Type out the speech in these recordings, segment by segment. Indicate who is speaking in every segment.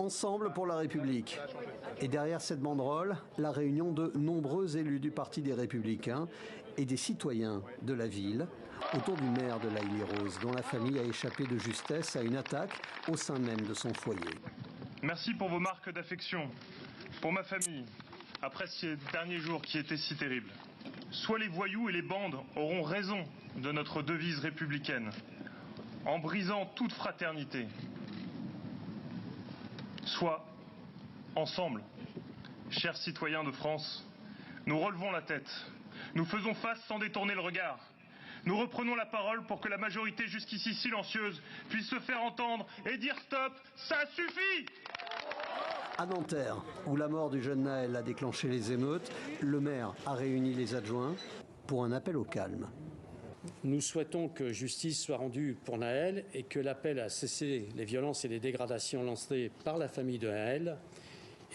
Speaker 1: Ensemble pour la République. Et derrière cette banderole, la réunion de nombreux élus du Parti des Républicains et des citoyens de la ville autour du maire de La Haye-les-Roses, dont la famille a échappé de justesse à une attaque au sein même de son foyer.
Speaker 2: Merci pour vos marques d'affection, pour ma famille, après ces derniers jours qui étaient si terribles. Soit les voyous et les bandes auront raison de notre devise républicaine, en brisant toute fraternité. Soit, ensemble, chers citoyens de France, nous relevons la tête, nous faisons face sans détourner le regard. Nous reprenons la parole pour que la majorité jusqu'ici silencieuse puisse se faire entendre et dire stop, ça suffit!
Speaker 1: À Nanterre, où la mort du jeune Naël a déclenché les émeutes, le maire a réuni les adjoints pour un appel au calme.
Speaker 3: Nous souhaitons que justice soit rendue pour Naël et que l'appel à cesser les violences et les dégradations lancées par la famille de Naël,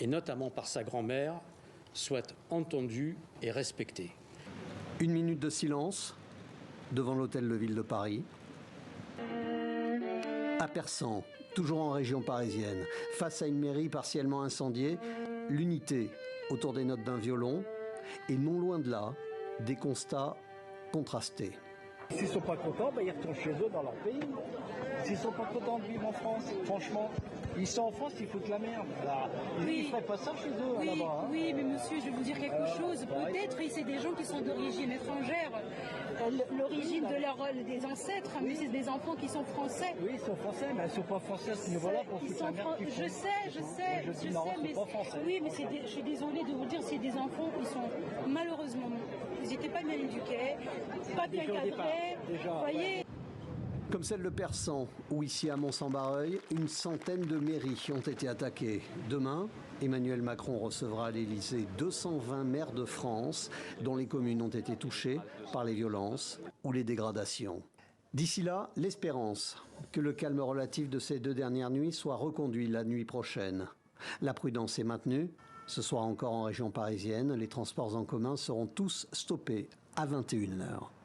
Speaker 3: et notamment par sa grand-mère, soit entendu et respecté.
Speaker 1: 1 minute de silence devant l'hôtel de ville de Paris. À Persan, toujours en région parisienne, face à une mairie partiellement incendiée, l'unité autour des notes d'un violon et non loin de là, des constats contrastés.
Speaker 4: S'ils ne sont pas contents, ils retournent chez eux dans leur pays. S'ils ne sont pas contents de vivre en France, franchement, ils sont en France, ils foutent la merde. Ils ne feraient pas ça chez eux là-bas. Hein.
Speaker 5: Oui, mais monsieur, je vais vous dire quelque chose. Peut-être c'est des gens qui sont d'origine étrangère. L'origine des ancêtres, mais c'est des enfants qui sont français.
Speaker 4: Oui, ils sont français, mais ils ne sont pas français à ce niveau-là pour foutre la merde.
Speaker 5: Je sais, mais
Speaker 4: pas français.
Speaker 5: Oui, mais je suis désolée de vous dire, c'est des enfants qui sont malheureusement, ils n'étaient pas bien éduqués, pas bien cadrés, vous voyez.
Speaker 1: Comme celle de Persan, ou ici à Mont-Saint-Barreuil, une centaine de mairies ont été attaquées. Demain, Emmanuel Macron recevra à l'Élysée 220 maires de France, dont les communes ont été touchées par les violences ou les dégradations. D'ici là, l'espérance que le calme relatif de ces 2 dernières nuits soit reconduit la nuit prochaine. La prudence est maintenue. Ce soir encore en région parisienne, les transports en commun seront tous stoppés à 21 h.